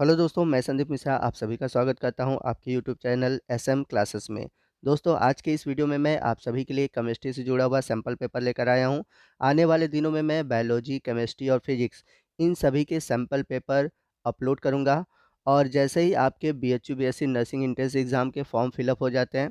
Hello दोस्तों, मैं संदीप मिश्रा आप सभी का स्वागत करता हूं आपके यूट्यूब चैनल एसएम क्लासेस में। दोस्तों, आज के इस वीडियो में मैं आप सभी के लिए केमिस्ट्री से जुड़ा हुआ सैंपल पेपर लेकर आया हूं। आने वाले दिनों में मैं बायोलॉजी, केमिस्ट्री और फिजिक्स इन सभी के सैंपल पेपर अपलोड करूंगा। और जैसे ही आपके BHU BSc nursing entrance exam के फॉर्म फिलअप हो जाते हैं,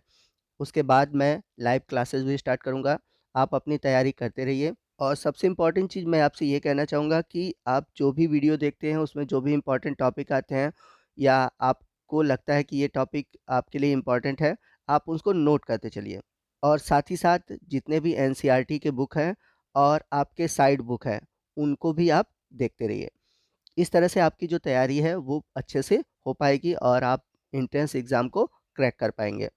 उसके बाद मैं लाइव क्लासेस भी स्टार्ट करूँगा। आप अपनी तैयारी करते रहिए। और सबसे इम्पोर्टेंट चीज़ मैं आपसे ये कहना चाहूँगा कि आप जो भी वीडियो देखते हैं उसमें जो भी इम्पोर्टेंट टॉपिक आते हैं या आपको लगता है कि ये टॉपिक आपके लिए इम्पोर्टेंट है, आप उसको नोट करते चलिए। और साथ ही साथ जितने भी एनसीईआरटी के बुक हैं और आपके साइड बुक हैं, उनको भी आप देखते रहिए। इस तरह से आपकी जो तैयारी है वो अच्छे से हो पाएगी और आप एंट्रेंस एग्ज़ाम को क्रैक कर पाएँगे।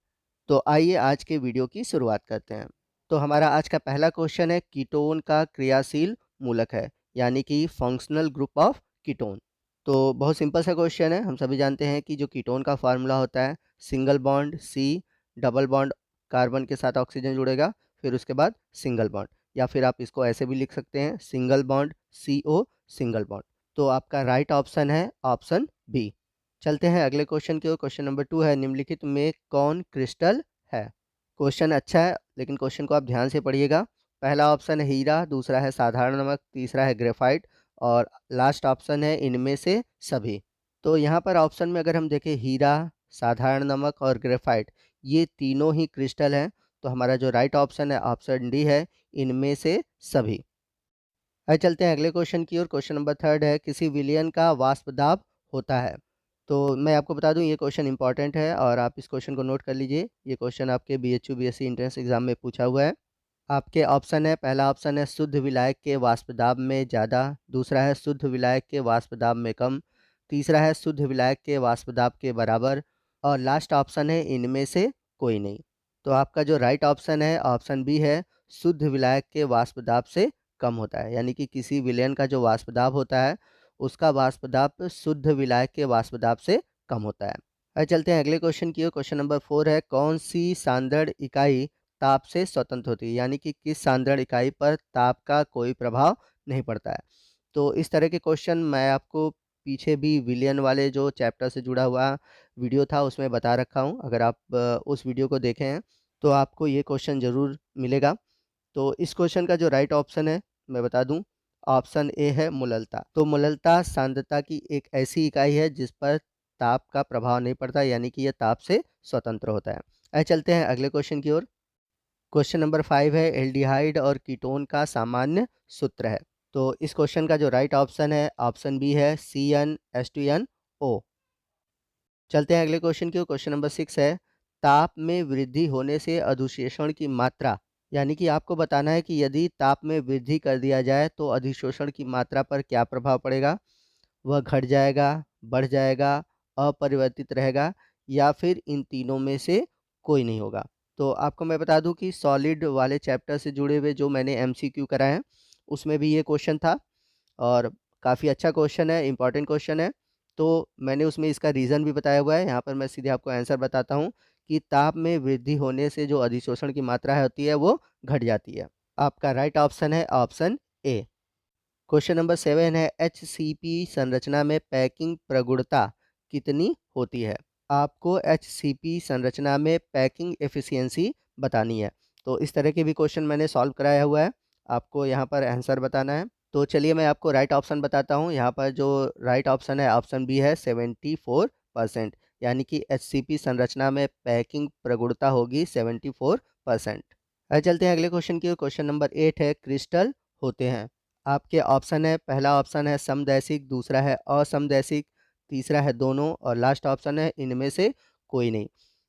तो आइए आज के वीडियो की शुरुआत करते हैं। तो हमारा आज का पहला क्वेश्चन है, कीटोन का क्रियाशील मूलक है, यानी कि फंक्शनल ग्रुप ऑफ कीटोन। तो बहुत सिंपल सा क्वेश्चन है। हम सभी जानते हैं कि जो कीटोन का फार्मूला होता है, single bond C, double bond carbon के साथ ऑक्सीजन जुड़ेगा, फिर उसके बाद सिंगल बॉन्ड, या फिर आप इसको ऐसे भी लिख सकते हैं, single bond CO single bond. तो आपका राइट ऑप्शन है ऑप्शन बी। चलते हैं अगले क्वेश्चन की ओर। क्वेश्चन नंबर 2 है, निम्नलिखित में कौन क्रिस्टल है? क्वेश्चन अच्छा है, लेकिन क्वेश्चन को आप ध्यान से पढ़िएगा। पहला ऑप्शन है हीरा, दूसरा है साधारण नमक, तीसरा है ग्रेफाइट और लास्ट ऑप्शन है इनमें से सभी। तो यहाँ पर ऑप्शन में अगर हम देखें हीरा, साधारण नमक और ग्रेफाइट, ये तीनों ही क्रिस्टल हैं। तो हमारा जो राइट ऑप्शन है ऑप्शन डी है, इनमें से सभी। आइए चलते हैं अगले क्वेश्चन की ओर। क्वेश्चन नंबर 3 है, किसी विलयन का वाष्प दाब होता है? तो मैं आपको बता दूं ये क्वेश्चन इंपॉर्टेंट है और आप इस क्वेश्चन को नोट कर लीजिए। ये क्वेश्चन आपके बीएचयू बीएससी एंट्रेंस एग्जाम में पूछा हुआ है। आपके ऑप्शन है, पहला ऑप्शन है शुद्ध विलायक के वाष्प दाब में ज़्यादा, दूसरा है शुद्ध विलायक के वाष्प दाब में कम, तीसरा है शुद्ध विलायक के वाष्प दाब के बराबर और लास्ट ऑप्शन है इनमें से कोई नहीं। तो आपका जो राइट ऑप्शन है ऑप्शन बी है, शुद्ध विलायक के वाष्प दाब से कम होता है। यानी कि किसी विलयन का जो वाष्प दाब होता है, उसका वाष्प दाब शुद्ध विलायक के वाष्प दाब से कम होता है। चलते हैं अगले क्वेश्चन की ओर। क्वेश्चन नंबर 4 है, कौन सी सांद्रण इकाई ताप से स्वतंत्र होती है? यानी कि किस सांद्रण इकाई पर ताप का कोई प्रभाव नहीं पड़ता है। तो इस तरह के क्वेश्चन मैं आपको पीछे भी विलियन वाले जो चैप्टर से जुड़ा हुआ वीडियो था उसमें बता रखा हूँ। अगर आप उस वीडियो को देखे हैं तो आपको ये क्वेश्चन ज़रूर मिलेगा। तो इस क्वेश्चन का जो राइट ऑप्शन है मैं बता दूं, ऑप्शन ए है मुललता। तो मुललता सांद्रता की एक ऐसी इकाई है जिस पर ताप का प्रभाव नहीं पड़ता, यानी कि यह ताप से स्वतंत्र होता है। आइए चलते हैं अगले क्वेश्चन की ओर। क्वेश्चन नंबर 5 है, एल्डिहाइड और कीटोन का सामान्य सूत्र है। तो इस क्वेश्चन का जो राइट ऑप्शन है ऑप्शन बी है CnH2nO। चलते हैं अगले क्वेश्चन की ओर। क्वेश्चन नंबर 6 है, ताप में वृद्धि होने से अधिशोषण की मात्रा, यानी कि आपको बताना है कि यदि ताप में वृद्धि कर दिया जाए तो अधिशोषण की मात्रा पर क्या प्रभाव पड़ेगा। वह घट जाएगा, बढ़ जाएगा, अपरिवर्तित रहेगा या फिर इन तीनों में से कोई नहीं होगा। तो आपको मैं बता दूं कि सॉलिड वाले चैप्टर से जुड़े हुए जो मैंने एमसीक्यू कराए हैं उसमें भी ये क्वेश्चन था और काफ़ी अच्छा क्वेश्चन है, इंपॉर्टेंट क्वेश्चन है। तो मैंने उसमें इसका रीज़न भी बताया हुआ है। यहाँ पर मैं सीधे आपको आंसर बताता हूँ कि ताप में वृद्धि होने से जो अधिशोषण की मात्रा होती है वो घट जाती है। आपका राइट ऑप्शन है ऑप्शन ए। क्वेश्चन नंबर 7 है, HCP संरचना में पैकिंग प्रगुणता कितनी होती है? आपको HCP संरचना में पैकिंग एफिशिएंसी बतानी है। तो इस तरह के भी क्वेश्चन मैंने सॉल्व कराया हुआ है, आपको यहाँ पर आंसर बताना है। तो चलिए मैं आपको राइट ऑप्शन बताता हूँ। यहाँ पर जो राइट ऑप्शन है ऑप्शन बी है 74%, यानी कि HCP संरचना में पैकिंग प्रगुणता होगी 74%। चलते हैं अगले क्वेश्चन की ओर। क्वेश्चन नंबर 8 है, क्रिस्टल होते हैं। आपके ऑप्शन है, पहला ऑप्शन है समदैशिक, दूसरा है असमदैशिक, तीसरा है दोनों और लास्ट ऑप्शन है इनमें से कोई नहीं।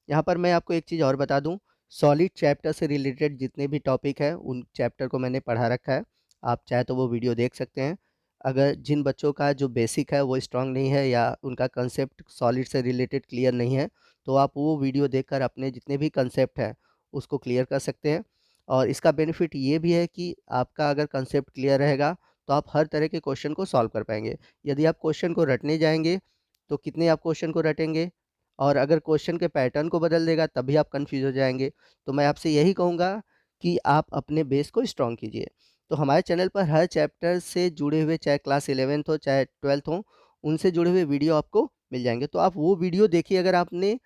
यहाँ पर मैं आपको एक चीज़ और बता दूँ, सॉलिड चैप्टर से रिलेटेड जितने भी टॉपिक है उन चैप्टर को मैंने पढ़ा रखा है। आप चाहे तो वो वीडियो देख सकते हैं। अगर जिन बच्चों का जो बेसिक है वो स्ट्रांग नहीं है या उनका कंसेप्ट सॉलिड से रिलेटेड क्लियर नहीं है, तो आप वो वीडियो देखकर अपने जितने भी कंसेप्ट हैं उसको क्लियर कर सकते हैं। और इसका बेनिफिट ये भी है कि आपका अगर कंसेप्ट क्लियर रहेगा तो आप हर तरह के क्वेश्चन को सॉल्व कर पाएंगे। यदि आप क्वेश्चन को रटने जाएंगे तो कितने आप क्वेश्चन को रटेंगे, और अगर क्वेश्चन के पैटर्न को बदल देगा तब भी आप कंफ्यूज हो जाएंगे। तो मैं आपसे यही कहूँगा कि आप अपने बेस को स्ट्रॉन्ग कीजिए। तो हमारे चैनल पर हर चैप्टर से जुड़े हुए, चाहे क्लास 11th हो चाहे 12th हो, उनसे जुड़े हुए वीडियो आपको मिल जाएँगे। तो आप वो वीडियो देखिए अगर आपने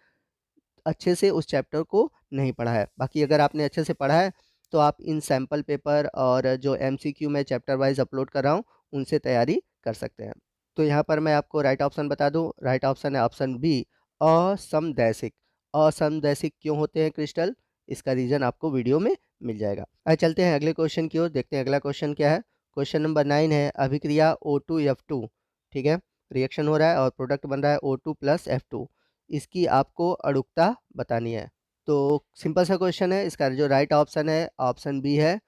अच्छे से उस चैप्टर को नहीं पढ़ा है। बाकी अगर आपने अच्छे से पढ़ा है, तो आप इन सैंपल पेपर और जो एमसीक्यू मैं चैप्टर वाइज़ अपलोड कर रहा हूँ, उनसे तैयारी कर सकते हैं। तो यहाँ पर मैं आपको राइट ऑप्शन बता दूँ, राइट ऑप्शन है ऑप्शन बी, असमदैशिक। असमदैशिक क्यों होते हैं क्रिस्टल? इसका रीज़न आपको वीडियो में मिल जाएगा। आइए चलते हैं अगले क्वेश्चन की ओर, देखते हैं अगला क्वेश्चन क्या है। क्वेश्चन नंबर 9 है अभिक्रिया O2F2, ठीक है? रिएक्शन हो रहा है और प्रोडक्ट बन रहा है O2 प्लस F2। इसकी आपको अड़ुकता बतानी है। तो सिंपल सा क्वेश्चन है, इसका जो राइट ऑप्शन है ऑप्शन बी है,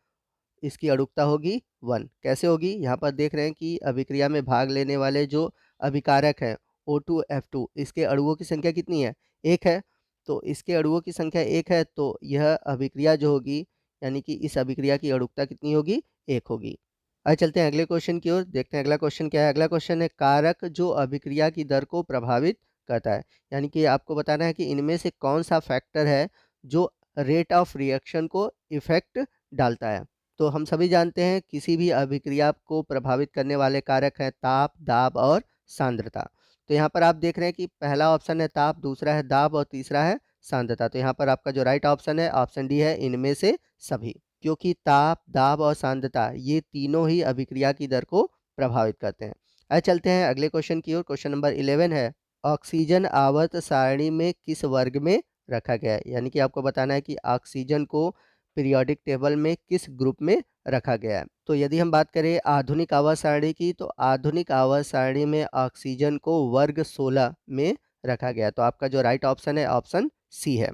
इसकी अड़ुकता होगी 1। कैसे होगी? यहाँ पर देख रहे हैं कि अभिक्रिया में भाग लेने वाले जो अभिकारक हैं O2F2, इसके अणुओं की संख्या कितनी है? 1 है। तो इसके अणुओं की संख्या 1 है, तो यह अभिक्रिया जो होगी, यानी कि इस अभिक्रिया की अड़ुकता कितनी होगी? 1 होगी। आइए चलते हैं अगले क्वेश्चन की ओर, देखते हैं अगला क्वेश्चन क्या है। अगला क्वेश्चन है कारक जो अभिक्रिया की दर को प्रभावित करता है। यानी कि आपको बताना है कि इनमें से कौन-सा फैक्टर है जो रेट ऑफ रिएक्शन को इफ़ेक्ट डालता है। तो हम सभी जानते हैं किसी भी अभिक्रिया को प्रभावित करने वाले कारक हैं ताप, दाब और सांद्रता। तो यहाँ पर आप देख रहे हैं कि पहला ऑप्शन है ताप, दूसरा है दाब और तीसरा है सांद्रता। तो यहाँ पर आपका जो राइट ऑप्शन है ऑप्शन डी है, इनमें से सभी। क्योंकि ताप, दाब और सांद्रता ये तीनों ही अभिक्रिया की दर को प्रभावित करते हैं। आइए चलते हैं अगले क्वेश्चन की ओर। क्वेश्चन नंबर 11 है ऑक्सीजन आवर्त सारणी में किस वर्ग में रखा गया है? यानी कि आपको बताना है कि ऑक्सीजन को पीरियोडिक टेबल में किस ग्रुप में रखा गया है। तो यदि हम बात करें आधुनिक आवर्त सारणी की, तो आधुनिक आवर्त सारणी में ऑक्सीजन को वर्ग 16 में रखा गया है। तो आपका जो राइट ऑप्शन है ऑप्शन सी है।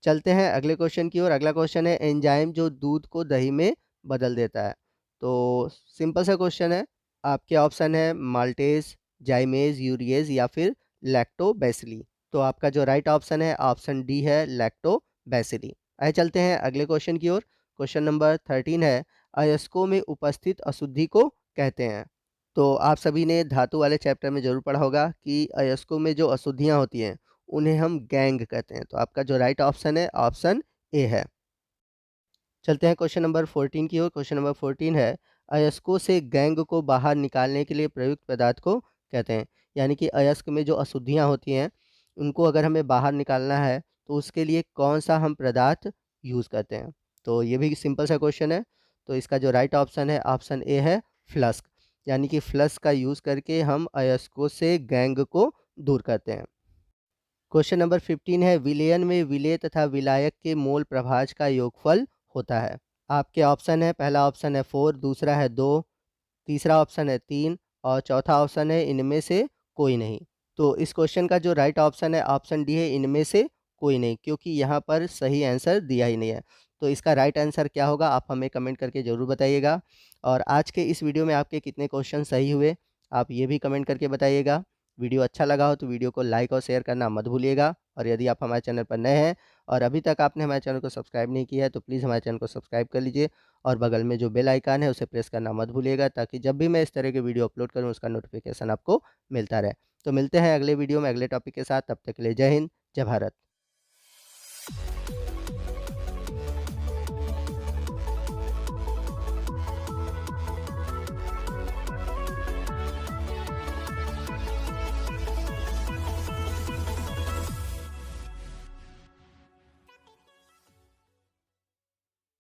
चलते हैं अगले क्वेश्चन की ओर। अगला क्वेश्चन है एंजाइम जो दूध को दही में बदल देता है। तो सिंपल सा क्वेश्चन है, आपके ऑप्शन है माल्टेज, जाइमेज, यूरिएज या फिर लैक्टोबैसिली। तो आपका जो राइट ऑप्शन है ऑप्शन डी है लैक्टोबैसिली। आइए चलते हैं अगले क्वेश्चन की ओर। क्वेश्चन नंबर 13 है अयस्कों में उपस्थित अशुद्धि को कहते हैं। तो आप सभी ने धातु वाले चैप्टर में ज़रूर पढ़ा होगा कि अयस्कों में जो अशुद्धियाँ होती हैं उन्हें हम गैंग कहते हैं। तो आपका जो राइट ऑप्शन है ऑप्शन ए है। चलते हैं क्वेश्चन नंबर 14 की ओर। क्वेश्चन नंबर 14 है अयस्कों से गैंग को बाहर निकालने के लिए प्रयुक्त पदार्थ को कहते हैं। यानी कि अयस्क में जो अशुद्धियाँ होती हैं उनको अगर हमें बाहर निकालना है तो उसके लिए कौन सा हम पदार्थ यूज़ करते हैं। तो ये भी सिंपल सा क्वेश्चन है। तो इसका जो राइट ऑप्शन है ऑप्शन ए है फ्लस्क। यानी कि फ्लस्क का यूज़ करके हम अयस्कों से गैंग को दूर करते हैं। क्वेश्चन नंबर 15 है विलयन में विलेय तथा विलायक के मोल प्रभाज का योगफल होता है। आपके ऑप्शन है, पहला ऑप्शन है 4, दूसरा है 2, तीसरा ऑप्शन है 3 और चौथा ऑप्शन है इनमें से कोई नहीं। तो इस क्वेश्चन का जो राइट ऑप्शन है ऑप्शन डी है, इनमें से कोई नहीं, क्योंकि यहाँ पर सही आंसर दिया ही नहीं है। तो इसका राइट आंसर क्या होगा आप हमें कमेंट करके ज़रूर बताइएगा। और आज के इस वीडियो में आपके कितने क्वेश्चन सही हुए आप ये भी कमेंट करके बताइएगा। वीडियो अच्छा लगा हो तो वीडियो को लाइक और शेयर करना मत भूलिएगा। और यदि आप हमारे चैनल पर नए हैं और अभी तक आपने हमारे चैनल को सब्सक्राइब नहीं किया है तो प्लीज़ हमारे चैनल को सब्सक्राइब कर लीजिए और बगल में जो बेल आइकन है उसे प्रेस करना मत भूलिएगा, ताकि जब भी मैं इस तरह के वीडियो अपलोड करूँ उसका नोटिफिकेशन आपको मिलता रहे। तो मिलते हैं अगले वीडियो में अगले टॉपिक के साथ, तब तक के लिए जय हिंद, जय भारत।